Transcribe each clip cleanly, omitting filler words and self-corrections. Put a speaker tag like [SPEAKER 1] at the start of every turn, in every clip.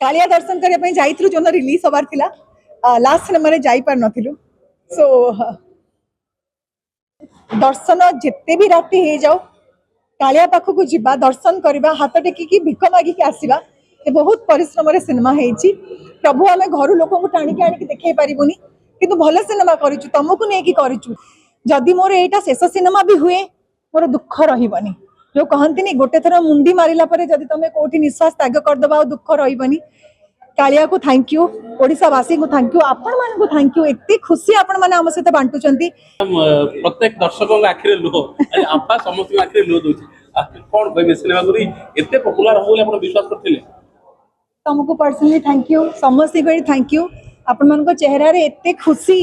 [SPEAKER 1] कालिया दर्शन करने जाइलु जो रिलीज हबार थिला लास्ट सिनेमा रे जाई पार नथिलु सो दर्शन जिते भी राति हो जाओ कालिया पाखक जीवा दर्शन करवा हाथ टेकिकी भिक मागिकी आसवा ये बहुत परिश्रम सिनेमा होती प्रभु आम घर लोक टाणिकी आणिकी देखई पारूनी कि भल सिनेमा करूँ तुमको नहीं करूँ जदि मोर यहाँ शेष सिनेमा भी हुए मोर दुख रही जो कहती गोटे थर मुंडी मारिला जदि तुम कौटी निश्वास त्याग करदे आ दुख रही कालिया को थैंक यू ओडिशावासी को थैंक यू आपण मानक थैंक यू एत खुशी आपण मैंने आम सहित बांटुंट
[SPEAKER 2] प्रत्येक दर्शकों आखिरे लुह आपा समस्त आखिरे लुह दूसरी कौन कहे सिनेमा को एत पपुलार हो बोले विश्वास करते
[SPEAKER 1] तुमको पर्सनली थैंक यू समस्त थैंक यू आपण मान चेहरा एत खुशी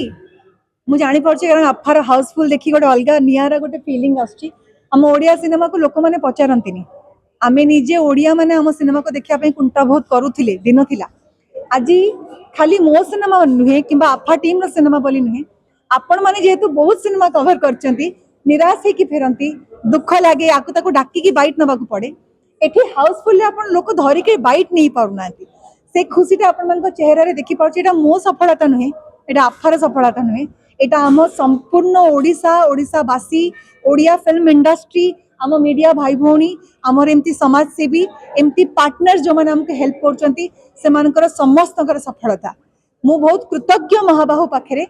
[SPEAKER 1] मुझे जापार कारण आफार हाउसफुल देखी गोटे अलग निरा गोटे फिलिंग आम ओडिया सिनेमा को लोक मैंने पचारती आमे निजे ओडिया माने आम सिनेमा को देखा कुंटा बहुत करुले दिन थिला आज खाली मो सिनेमा नुहे कि आफा टीम सिनेमा बोली नुहे आपण मैंने जेहेतु बहुत सिनेमा कवर कर निराश होकर फेरती दुख लगे या डाकिकी बैट नवा पड़े एठी हाउसफुल लोक धरिक बैट नहीं पारना से खुशीटा आपण चेहरा देखी पार्टी मो सफलता नुहे यहाँ आफार सफलता नुहे यहाँ आम संपूर्ण ओडिशा ओडिशावासी ओडिया फिल्म इंडस्ट्री आम मीडिया भाई भौणी आमर एमती समाजसेवी एमती पार्टनर जो मैंने आमको हेल्प कर समस्त सफलता मु बहुत कृतज्ञ महाबाहु पाखे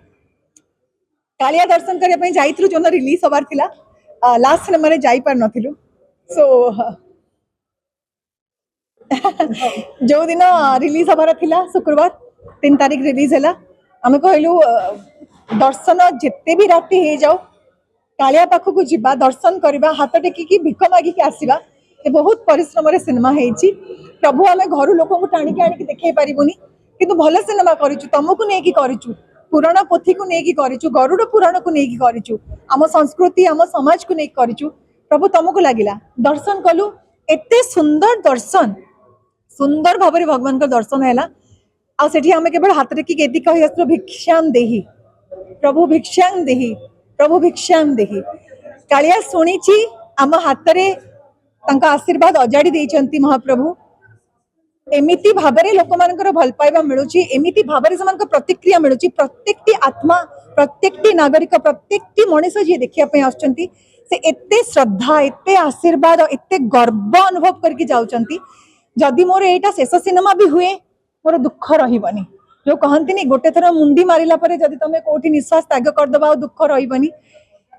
[SPEAKER 1] कालिया दर्शन करने जाइलु जो रिलीज हबार थिला लास्ट सिनेमा रे जाई पार नथिलु सो जो दिन रिलीज हबार थिला शुक्रवार 3 तारीख रिलीज है आम कहलु दर्शन जिते भी राति हो जाओ कालिया पाखक जीवा दर्शन करवा हाथ टेकिकी भिक मागिकी आसवा ये बहुत परिश्रम सिनेमा होती प्रभु आम घर लोक टाणिकी आणिकी देखई पारूनी कि भल सिनेमा करूँ तुमको नहीं करूँ पुराण पोथी को नहीं करूँ गरुड़ पुराण को नहीं करूँ आम संस्कृति आम समाज को नहीं करूँ प्रभु तुमको लगिला दर्शन कलु एत सुंदर दर्शन सुंदर भाव भगवान का दर्शन है आठी आम केवल हाथ टेकिकी एति कही आसलु भिक्षाम देहि प्रभु भिक्षाम देहि प्रभु भिक्षाम देहि कालिया शुणी आम हाथ रे आशीर्वाद अजाड़ी देइचंती महाप्रभु एमिति भाबरे लोक मानकर भल पाइबा मिलुची एमिति भाबरे समान प्रतिक्रिया मिलुची प्रत्येकटी आत्मा प्रत्येकटी नागरिक प्रत्येकटी मनुष्य जी देखिया पे आछंती से एते श्रद्धा एते आशीर्वाद एते गर्व अनुभव करके जाउचंती जदि मोर एटा शेष सिनेमा भी हुए मोर दुख रहिबनी जो कहती गोटे थर मुंडी मारिला जदि तुम कौटी निश्वास त्याग करदे आ दुख रही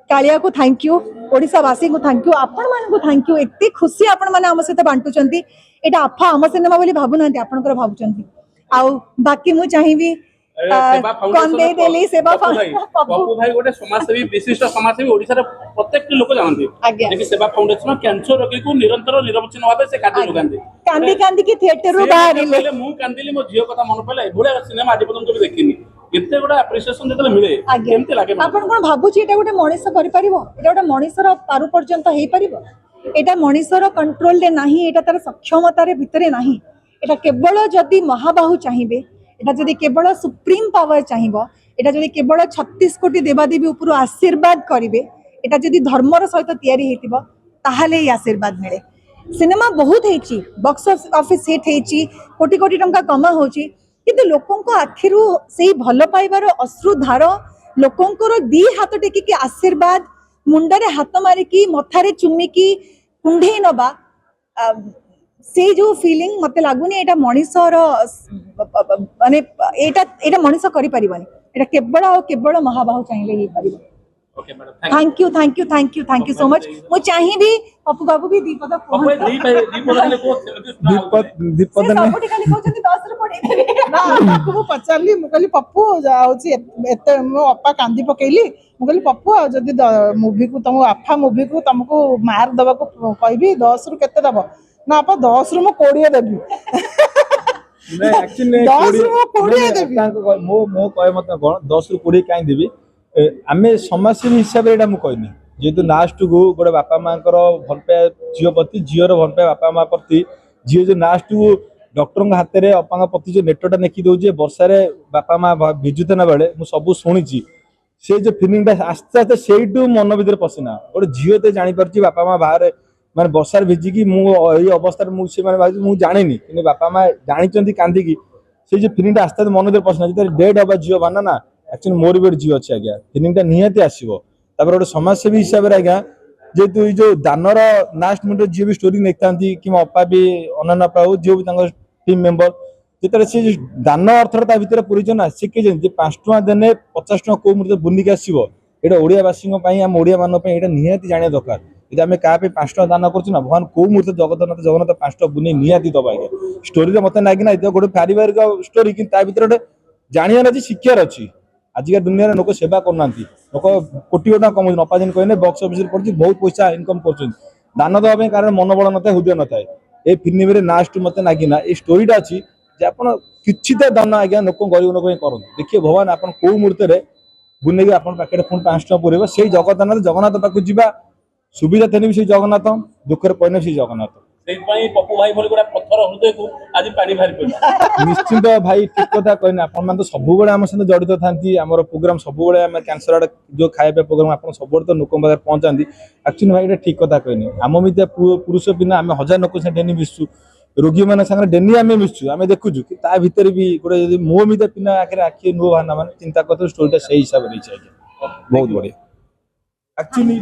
[SPEAKER 1] कालिया को थैंक यू ओडिशावासी को थैंक यू आपण मानक थैंक यू एत खुशी आपण मैंने आम सहित बांटुंट यहाँ आफा आम सिनेमा बोली भावुना आपंकर भावुंट आउ बाकी मु चाहिए
[SPEAKER 2] सेवा पप्पू भाई गोटे समाजसेवी विशिष्ट समाजसेवी ओडिसा प्रत्येक लोक जानते कि सेवा फाउंडेशन कैंसर रोगी को निरंतर निरवच्छिन्न भाव से खाद्य जोगाते
[SPEAKER 1] कांदी कांदी की थिएटर रो बाहर
[SPEAKER 2] मु कांदिली मो झियो कथा मन पड़े एभले सिनेमा आज पर्यंत भी देखिनी एते गोटे एप्रिसिएशन जतले मिले केमते लागे
[SPEAKER 1] आपण कोन भाबुची एटा गोटे मनीष करि परिबो एटा गोटे मनीषर पारु पर्यंत हेई परिबो एटा मनीषर कंट्रोल रे नाही एटा तार सक्षमता रे भितरे नाही एटा केवल जदि महाबाहु चाहिबे एटा जदि केवल सुप्रीम पावर चाहिबो एटा जदि केवल 36 कोटी देवादेवी ऊपर आशीर्वाद करिवे एटा जदि धर्मर सहित तयारी हेतिबो ताहाले ई आशीर्वाद मिले सिनेमा बहुत हेची बॉक्स ऑफिस हिट हेची कोटी कोटी टंका कमा होची किंतु लोकंको आखिरु सेही भल पाइबार अश्रुधार लोकंकर दी हाथ टेकिकी आशीर्वाद मुंडरे हाथ मारिकी मथारे चुमिकी कुंढे नबा से जो फीलिंग मते लागुनी एटा मनीषर माने एटा मनीष करि परिबनी एटा केवल महाबाहु चाहिए हे परिबो thank you thank you thank you thank you so much मु चाहि भी पप्पू बाबू भी दीपद दीपद सबटी खाली कहउछंती 10 रे पड़े
[SPEAKER 3] ना ताको मु पचारली मु कहली पप्पू जाउची एते मो अपा कांदी पकेइली मु कहली पप्पू जदी मूवी को तुम आफा मूवी को तुमको मार्क दबा को कहबी 10 रु केते दबो ना अपा 10 रु मु 20 देबी
[SPEAKER 4] नहीं एक्चुअली
[SPEAKER 3] 10 रु 20 देबी
[SPEAKER 4] मो कहे मत कोन 10 रु 20 काई देबी आमे समाजसेवी हिसाब रे एटा मु कहनी जेतु लास्ट को गोटे बापा मां भल पाए झील प्रति झीर भल पाए बापा माँ प्रति झील जो लास्ट को डॉक्टर हाथ में अपा प्रति जो नेटटा नेकी दौजे वर्षार बापा माँ भिजुतना बेले मुझे सब शुणी से जो फिलिंगटा आस्ते आस्ते से मन भर पशिना गोटे झील तो जापर बापा माँ बाहर ମାନେ ବର୍ଷାରେ ଭିଜିକି ମୁଁ ଏଇ ଅବସ୍ଥାରେ ମୁଁ ସେମାନେ ଭାବୁଛି ମୁଁ ଜାଣିନି କିନ୍ତୁ ବାପା ମା ଜାଣିଛନ୍ତି କାନ୍ଦିକି ସେଇ ଯୋଉ ଫିଲିଂଟା ଆସ୍ତେ ଆସ୍ତେ ମନ ଭିତରେ ପଶିଲା ଯେତେବେଳେ ଡେଟ୍ ହବା ଝିଅ ବାନା ନା ଆକ୍ଚୁଆଲି ମୋର ବି ଗୋଟେ ଝିଅ ଅଛି ଆଜ୍ଞା ଫିଲିଂଟା ନିହାତି ଆସିବ ତାପରେ ଗୋଟେ ସମାଜସେବୀ ହିସାବରେ ଆଜ୍ଞା ଯେହେତୁ ଏଇ ଯୋଉ ଦାନର ଲାଷ୍ଟ ମିନିଟ ଝିଅ ବି ଷ୍ଟୋରି ନେଇଥାନ୍ତି କିମ୍ବା ଅପା ବି ଅନନ୍ୟା ଅପା ହଉ ଝିଅ ବି ତାଙ୍କ ଟିମ୍ ମେମ୍ବର ଯେତେବେଳେ ସେ ଦାନ ଅର୍ଥର ତା ଭିତରେ ପୁରେଇଛ ନା ଶିଖିଛନ୍ତି ଯେ 5 ଟଙ୍କା ଦେଲେ 50 ଟଙ୍କା କୋଉ ମୁହୂର୍ତ୍ତରେ ବୁଲିକି ଆସିବ ଏଇଟା ଓଡ଼ିଆବାସୀଙ୍କ ପାଇଁ ଆମ ଓଡ଼ିଆ ମାନଙ୍କ ପାଇଁ ଏଇଟା ନିହାତି ଜାଣିବା ଦରକାର ଯଦି ଆମେ କାହା ପାଇଁ 5 ଟଙ୍କା ଦାନ କରୁଛୁ ନା ଭଗବାନ କୋଉ ମୁହୂର୍ତ୍ତରେ ଜଗନ୍ନାଥ 5 ଟଙ୍କା ବୁନେଇ ନିହାତି ଦବା ଆଜ୍ଞା ଷ୍ଟୋରିରେ ମତେ ଲାଗିନା ଗୋଟେ ପାରିବାରିକ ଷ୍ଟୋରି କିନ୍ତୁ ତା ଭିତରେ ଗୋଟେ ଜାଣିବାର ଅଛି ଶିକ୍ଷାର ଅଛି ଆଜିକା ଦୁନିଆରେ ଲୋକ ସେବା କରୁନାହାନ୍ତି ଲୋକ କୋଟି ଟଙ୍କା କମାଉଛନ୍ତି ଅପା ଯେମିତି କହିଲେ ବକ୍ସ ଅଫିସରେ ପଡୁଛି ବହୁତ ପଇସା ଇନକମ୍ କରୁଛନ୍ତି ଦାନ ଦେବା ପାଇଁ କାରଣ ମନୋବଳ ନଥାଏ ହୃଦୟ ନଥାଏ ଏ ଫିଲ୍ମରେ ଲାଷ୍ଟ ମତେ ଲାଗିନା ଏଇ ଷ୍ଟୋରିଟା ଅଛି ଯେ ଆପଣ କିଛି ତ ଦାନ ଆଜ୍ଞା ଲୋକ ଗରିବ ଲୋକ ପାଇଁ କରନ୍ତୁ ଦେଖିବେ ଭଗବାନ ଆପଣ କୋଉ ମୁହୂର୍ତ୍ତରେ ବୁନେଇକି ଆପଣ ପାଖରେ ପୁଣି 5 ଟଙ୍କା ପୁରେଇବ ସେଇ ଜଗନ୍ନାଥ ପାଖକୁ ଯିବା ସୁବିଧା ଥିଲେ ବି ସେଇ ଜଗନ୍ନାଥ ଦୁଃଖରେ ପଡ଼ିଲେ ସେଇ ଜଗନ୍ନାଥ
[SPEAKER 2] ସେଇଥିପାଇଁ ପପୁ ଭାଇ ଭଳି ଗୋଟେ ପଥର ହୃଦୟକୁ ଆଜି ପାଣି ବାହାରି ପଡ଼ିଲା
[SPEAKER 4] ନିଶ୍ଚିନ୍ତ ଭାଇ ଠିକ କଥା କହିଲେ ଆପଣ ମାନେ ତ ସବୁବେଳେ ଆମ ସହିତ ଜଡ଼ିତ ଥାନ୍ତି ଆମର ପ୍ରୋଗ୍ରାମ ସବୁବେଳେ ଆମେ କ୍ୟାନ୍ସର ଆଡେ ଯୋଉ ଖାଇବା ପ୍ରୋଗ୍ରାମ ଆପଣ ସବୁବେଳେ ତ ଲୋକଙ୍କ ପାଖରେ ପହଞ୍ଚାନ୍ତି ଆକ୍ଚୁଆଲି ଭାଇ ଏଇଟା ଠିକ କଥା କହିଲେ ଆମ ଭିତରେ ପୁରୁଷ ପିଲା ଆମେ ହଜାର ଲୋକ ସାଙ୍ଗେ ଡେଲି ମିଶୁଛୁ ରୋଗୀ ମାନଙ୍କ ସାଙ୍ଗରେ ଡେଲି ଆମେ ମିଶୁଛୁ ଆମେ ଦେଖୁଛୁ କି ତା ଭିତରେ ବି ଗୋଟେ ଯଦି ମୋ ଭିତରେ ପିଲା ଆଖରେ ଆଖି ନୁହ ବାହାନା ମାନେ ଚିନ୍ତା କରୁଛୁ ଷ୍ଟୋରିଟା ସେଇ ହିସାବରେ ହେଇଛି ଆଜ୍ଞା ବହୁତ ବଢିଆ ଆକ୍ଚୁଆଲି